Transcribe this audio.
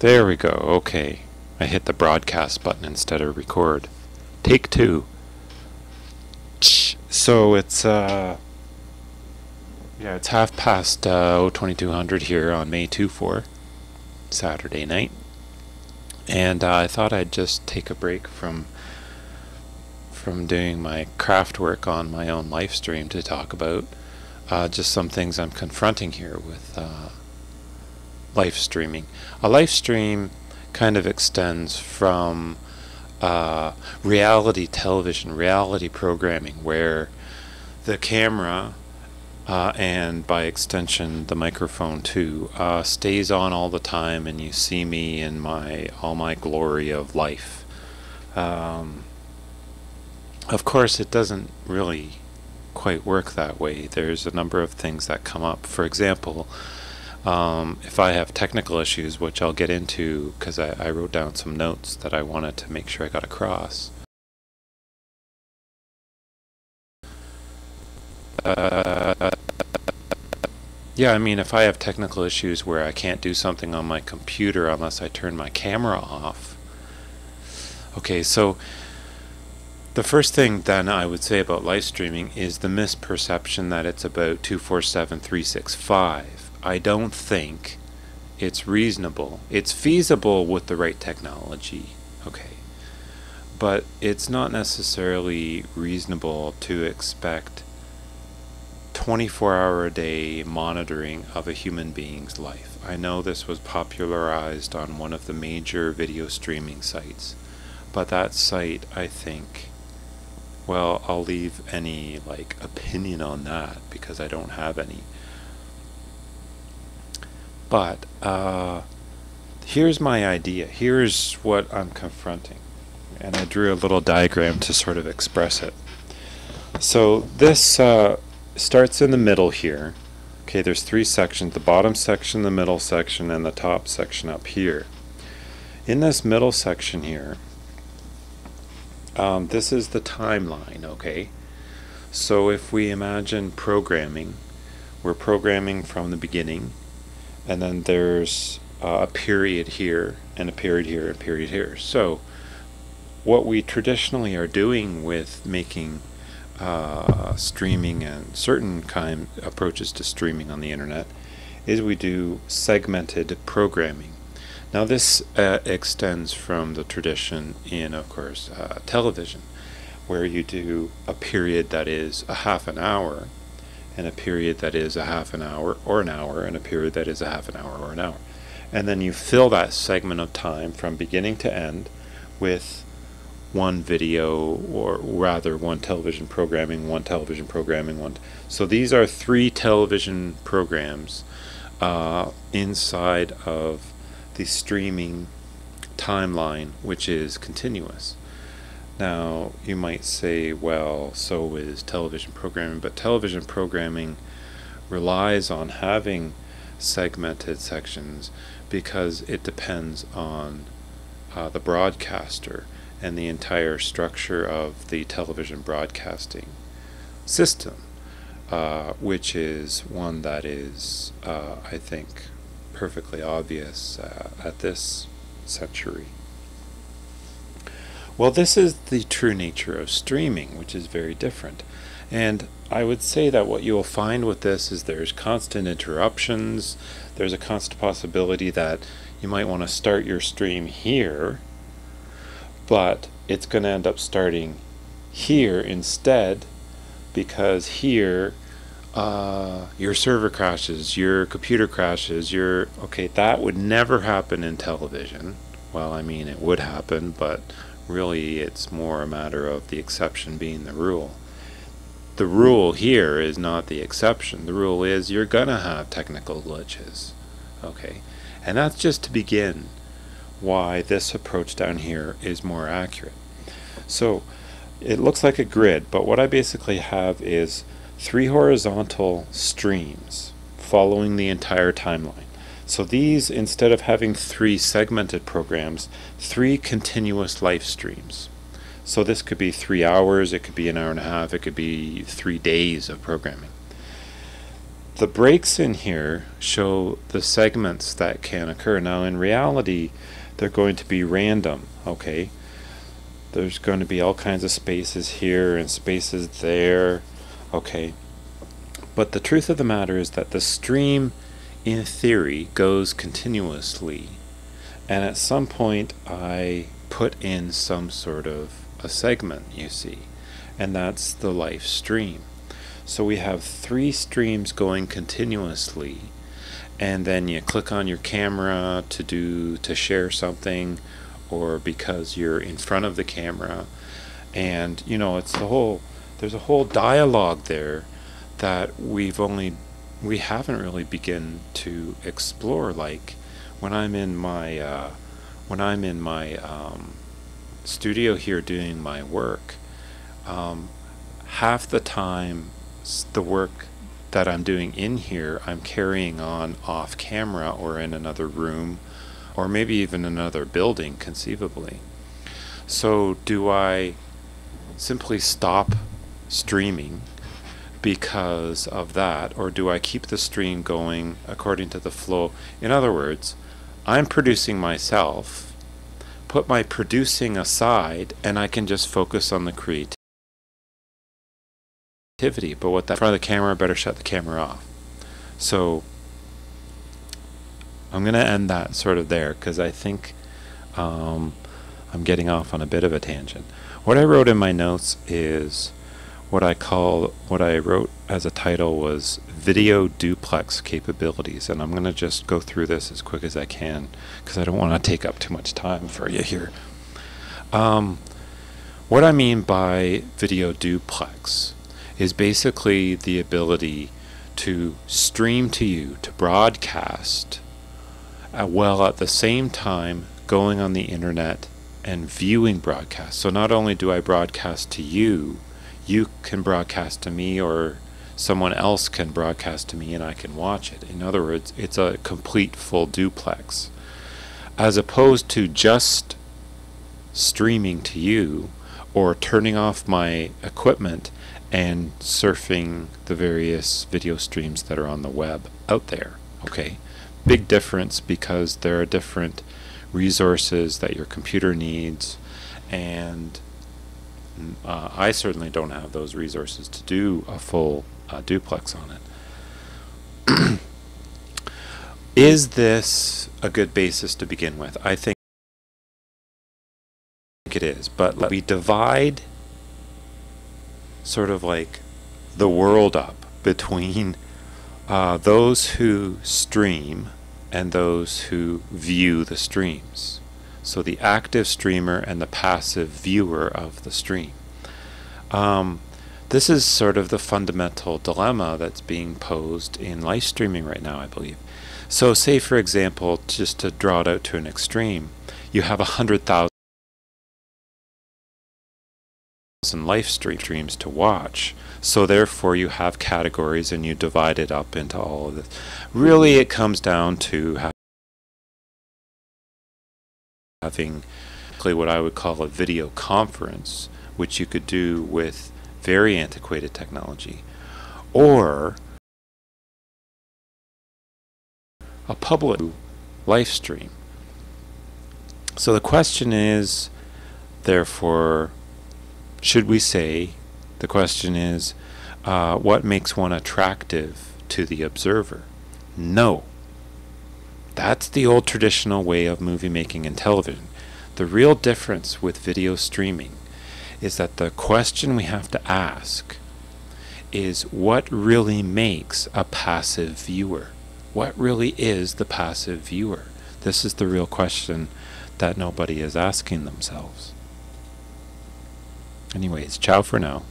There we go. Okay. I hit the broadcast button instead of record. Take two. So it's it's half past 2200 here on May 24, Saturday night. And I thought I'd just take a break from doing my craft work on my own live stream to talk about just some things I'm confronting here with live streaming. A live stream kind of extends from reality television, reality programming, where the camera and by extension the microphone too stays on all the time, and you see me in all my glory of life. Of course, it doesn't really quite work that way. There's a number of things that come up. For example, if I have technical issues, which I'll get into because I wrote down some notes that I wanted to make sure I got across. Yeah, I mean, if I have technical issues where I can't do something on my computer unless I turn my camera off. Okay, so the first thing then I would say about live streaming is the misperception that it's about 24/7/365. I don't think it's reasonable. It's feasible with the right technology, okay, but it's not necessarily reasonable to expect 24-hour-a-day monitoring of a human being's life. I know this was popularized on one of the major video streaming sites, but that site, I think, well, I'll leave any opinion on that because I don't have any. But here's my idea. Here's what I'm confronting, and I drew a little diagram to sort of express it. So this starts in the middle here. Okay, there's three sections: the bottom section, the middle section, and the top section up here. In this middle section here, this is the timeline, okay? So if we imagine programming, we're programming from the beginning, and then there's a period here, and a period here, and a period here. So what we traditionally are doing with making streaming and certain approaches to streaming on the internet is we do segmented programming. Now this extends from the tradition in, of course, television, where you do a period that is a half an hour, and a period that is a half an hour or an hour, and a period that is a half an hour or an hour. And then you fill that segment of time from beginning to end with one video, or rather one television programming, one television programming, one. So these are three television programs inside of the streaming timeline, which is continuous. Now you might say, well, so is television programming, but television programming relies on having segmented sections because it depends on the broadcaster and the entire structure of the television broadcasting system, which is one that is, I think, perfectly obvious at this century. Well, this is the true nature of streaming, which is very different. And I would say that what you will find with this is there's constant interruptions. There's a constant possibility that you might want to start your stream here, but it's going to end up starting here instead, because here your server crashes, your computer crashes, okay, that would never happen in television. Well, I mean, it would happen, but really it's more a matter of the exception being the rule. The rule here is not the exception. The rule is you're gonna have technical glitches, okay? And that's just to begin why this approach down here is more accurate. So it looks like a grid, but what I basically have is three horizontal streams following the entire timeline. So these, instead of having three segmented programs, three continuous live streams. So this could be 3 hours, it could be an hour and a half, it could be 3 days of programming. the breaks in here show the segments that can occur. Now in reality, they're going to be random, okay? There's going to be all kinds of spaces here and spaces there, okay? But the truth of the matter is that the stream, in theory, goes continuously. And at some point, I put in some sort of a segment, you see. And that's the life stream. So we have 3 streams going continuously. And then you click on your camera to share something, or because you're in front of the camera. And, you know, there's a whole dialogue there that we haven't really begun to explore. Like when I'm in my studio here doing my work, half the time the work that I'm doing in here I'm carrying on off camera or in another room, or maybe even another building conceivably. So do I simply stop streaming because of that, or do I keep the stream going according to the flow? In other words, I'm producing myself, put my producing aside, and I can just focus on the creativity. But with that in front of the camera, I better shut the camera off. So I'm going to end that sort of there, because I think I'm getting off on a bit of a tangent. What I wrote in my notes is what I wrote as a title was video duplex capabilities, and I'm going to just go through this as quick as I can because I don't want to take up too much time for you here. What I mean by video duplex is basically the ability to stream to you, to broadcast, while at the same time going on the internet and viewing broadcasts. So not only do I broadcast to you, you can broadcast to me, or someone else can broadcast to me and I can watch it. In other words, it's a complete full duplex, as opposed to just streaming to you or turning off my equipment and surfing the various video streams that are on the web out there. Okay, big difference, because there are different resources that your computer needs, and I certainly don't have those resources to do a full duplex on it. Is this a good basis to begin with? I think it is, but we divide sort of like the world up between those who stream and those who view the streams. So the active streamer and the passive viewer of the stream. This is sort of the fundamental dilemma that's being posed in live streaming right now, I believe. So say, for example, just to draw it out to an extreme, you have 100,000 live streams to watch. So therefore you have categories and you divide it up into all of this. Really it comes down to having what I would call a video conference, which you could do with very antiquated technology, or a public live stream. So the question is, therefore, should we say, the question is, what makes one attractive to the observer? No. That's the old traditional way of movie making and television. The real difference with video streaming is that the question we have to ask is, what really makes a passive viewer? What really is the passive viewer? This is the real question that nobody is asking themselves. Anyways, ciao for now.